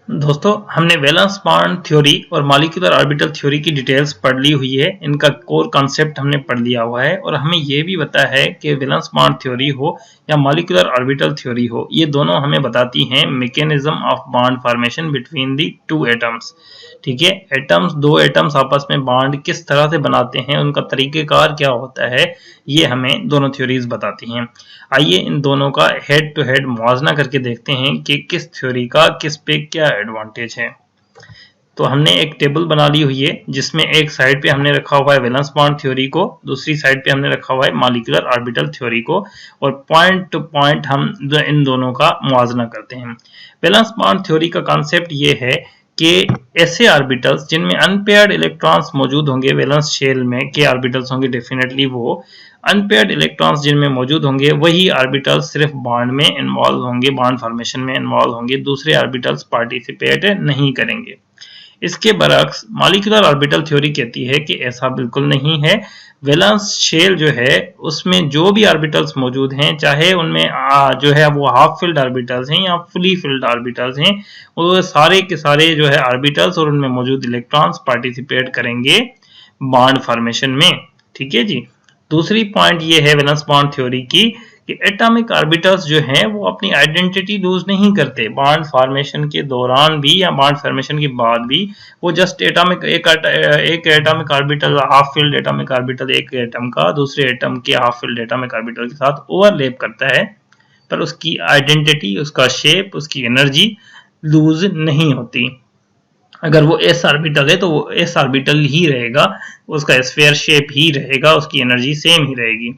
दोस्तों हमने valence bond theory और मॉलिक्यूलर ऑर्बिटल थ्योरी की डिटेल्स पढ़ ली हुई है। इनका कोर कॉन्सेप्ट हमने पढ़ लिया हुआ है और हमें यह भी पता है कि वैलेंस बॉन्ड थ्योरी हो या मॉलिक्यूलर ऑर्बिटल थ्योरी हो, ये दोनों हमें बताती हैं mechanism of bond formation between the two atoms. ठीक है, एटम्स, दो एटम्स आपस में बॉन्ड किस तरह से बनाते हैं, उनका तरीकेकार क्या होता है, ये हमें दोनों थ्योरीज बताती हैं। आइए इन दोनों का हेड टू हेड मुआवजा करके देखते हैं कि किस थ्योरी का किस पे क्या एडवांटेज है। तो हमने एक टेबल बना ली हुई है जिसमें एक साइड पे हमने रखा हुआ है वैलेंस बॉन्ड थ्योरी को, दूसरी साइड पे हमने रखा हुआ है मॉलिक्यूलर ऑर्बिटल थ्योरी को, और पॉइंट टू पॉइंट हम इन दोनों का मुआवजा करते हैं। वैलेंस बॉन्ड थ्योरी का कॉन्सेप्ट ये है कि ऐसे ऑर्बिटल्स जिनमें अनपेयर्ड इलेक्ट्रॉन्स मौजूद होंगे, वैलेंस शेल में के ऑर्बिटल्स होंगे डेफिनेटली, वो अनपेयर्ड इलेक्ट्रॉन्स जिनमें मौजूद होंगे वही ऑर्बिटल्स सिर्फ बॉन्ड में इन्वॉल्व होंगे, बॉन्ड फॉर्मेशन में इन्वॉल्व होंगे, दूसरे ऑर्बिटल्स पार्टिसिपेट नहीं करेंगे। इसके बरक्स मॉलिक्यूलर ऑर्बिटल थ्योरी कहती है कि ऐसा बिल्कुल नहीं है। वैलेंस शेल जो है उसमें जो भी ऑर्बिटल्स मौजूद हैं, चाहे उनमें जो है वो हाफ फिल्ड ऑर्बिटल्स हैं या फुली फिल्ड ऑर्बिटल्स हैं, वो सारे के सारे जो है ऑर्बिटल्स और उनमें मौजूद इलेक्ट्रॉन्स पार्टिसिपेट करेंगे बॉन्ड फॉर्मेशन में। ठीक है जी। दूसरी पॉइंट ये है वैलेंस बॉन्ड थ्योरी की कि एटॉमिक ऑर्बिटल्स जो हैं वो अपनी आइडेंटिटी लूज नहीं करते बॉन्ड फॉर्मेशन के दौरान भी या बॉन्ड फॉर्मेशन के बाद भी। वो जस्ट एटॉमिक एक atomic orbital, half filled atomic orbital एक एटम का दूसरे एटम के हाफ फिल्ड एटॉमिक ऑर्बिटल के साथ ओवरलैप करता है, पर उसकी आइडेंटिटी, उसका शेप, उसकी एनर्जी लूज नहीं होती। अगर वो एस ऑर्बिटल है तो वो एस ऑर्बिटल ही रहेगा, उसका स्फीयर शेप ही रहेगा, उसकी एनर्जी सेम ही रहेगी।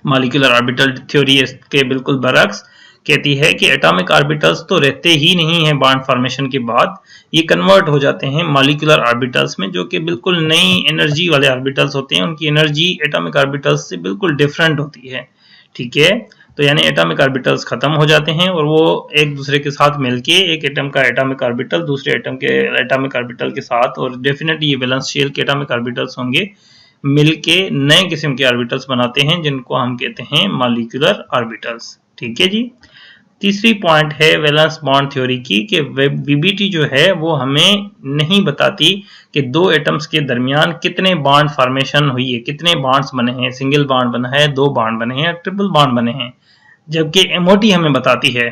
मॉलिक्यूलर ऑर्बिटल थ्योरी इसके बिल्कुल बरक्स कहती है कि एटॉमिक ऑर्बिटल्स तो रहते ही नहीं हैं बॉन्ड फॉर्मेशन के बाद, ये कन्वर्ट हो जाते हैं मॉलिक्यूलर ऑर्बिटल्स में, जो कि बिल्कुल नई एनर्जी वाले ऑर्बिटल्स होते हैं। उनकी एनर्जी एटॉमिक ऑर्बिटल्स से बिल्कुल डिफरेंट होती है। ठीक है, तो यानी एटॉमिक ऑर्बिटल्स खत्म हो जाते हैं और वो एक दूसरे के साथ मिलके एक एटम का एटॉमिक ऑर्बिटल दूसरे एटम के एटॉमिक ऑर्बिटल के साथ, और डेफिनेटली ये वैलेंस शेल के एटॉमिक ऑर्बिटल्स होंगे, मिलके नए किस्म के ऑर्बिटल्स बनाते हैं जिनको हम कहते हैं मॉलिक्यूलर ऑर्बिटल्स। ठीक है जी। तीसरी पॉइंट है वैलेंस बॉन्ड थ्योरी की कि वीबीटी जो है वो हमें नहीं बताती कि दो एटम्स के दरमियान कितने बॉन्ड फॉर्मेशन हुई है, कितने बॉन्ड्स बने हैं, सिंगल बॉन्ड बना है, दो बॉन्ड बने हैं, ट्रिपल बॉन्ड बने हैं, जबकि एमओटी हमें बताती है।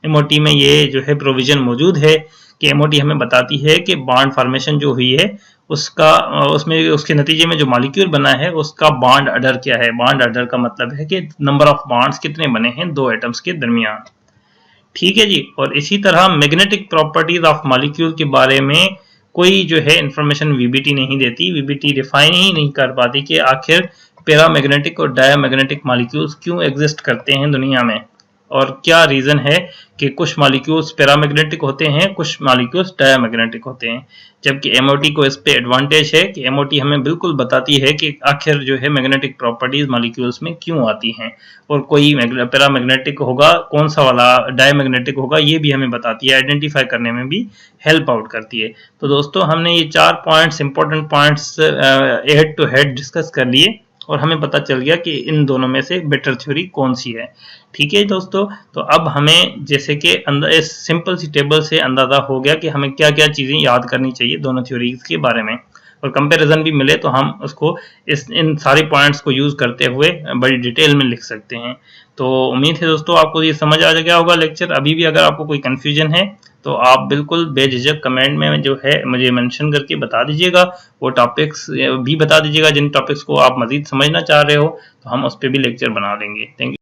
एमओटी में ये जो है प्रोविजन मौजूद है कि एमओटी हमें बताती है कि बॉन्ड फॉर्मेशन जो हुई है उसका उसमें उसके नतीजे में जो मॉलिक्यूल बना है उसका बॉन्ड ऑर्डर क्या है। बॉन्ड ऑर्डर का मतलब है कि नंबर ऑफ बॉन्ड्स कितने बने हैं दो एटम्स के दरमियान। ठीक है जी। और इसी तरह मैग्नेटिक प्रॉपर्टीज ऑफ मॉलिक्यूल के बारे में कोई जो है इंफॉर्मेशन वीबीटी नहीं देती। वीबीटी डिफाइन ही नहीं कर पाती कि आखिर पैरामैग्नेटिक और डायमैग्नेटिक मॉलिक्यूल्स क्यों एग्जिस्ट करते हैं दुनिया में, और क्या रीजन है कि कुछ मॉलिक्यूल्स पैरामैग्नेटिक होते हैं, कुछ मॉलिक्यूल्स डायमैग्नेटिक होते हैं। जबकि एमओटी को इस पे एडवांटेज है कि एमओटी हमें बिल्कुल बताती है कि आखिर जो है मैग्नेटिक प्रॉपर्टीज मॉलिक्यूल्स में क्यों आती हैं, और कोई पैरामैग्नेटिक होगा, कौन सा वाला डायमैग्नेटिक होगा, ये भी हमें बताती है, आइडेंटिफाई करने में भी हेल्प आउट करती है। तो दोस्तों हमने ये 4 points, important points head to head discuss कर लिए और हमें पता चल गया कि इन दोनों में से बेटर थ्योरी कौन सी है। ठीक है दोस्तों, तो अब हमें जैसे कि इस सिंपल सी टेबल से अंदाजा हो गया कि हमें क्या क्या चीजें याद करनी चाहिए दोनों थ्योरीज के बारे में, और कंपैरिजन भी मिले तो हम उसको इन सारे पॉइंट्स को यूज करते हुए बड़ी डिटेल में लिख सकते हैं। तो उम्मीद है दोस्तों आपको ये समझ आ गया होगा लेक्चर। अभी भी अगर आपको कोई कंफ्यूजन है तो आप बिल्कुल बेझिझक कमेंट में जो है मुझे मेंशन करके बता दीजिएगा, वो टॉपिक्स भी बता दीजिएगा जिन टॉपिक्स को आप मजीद समझना चाह रहे हो, तो हम उस पर भी लेक्चर बना लेंगे। Thank you.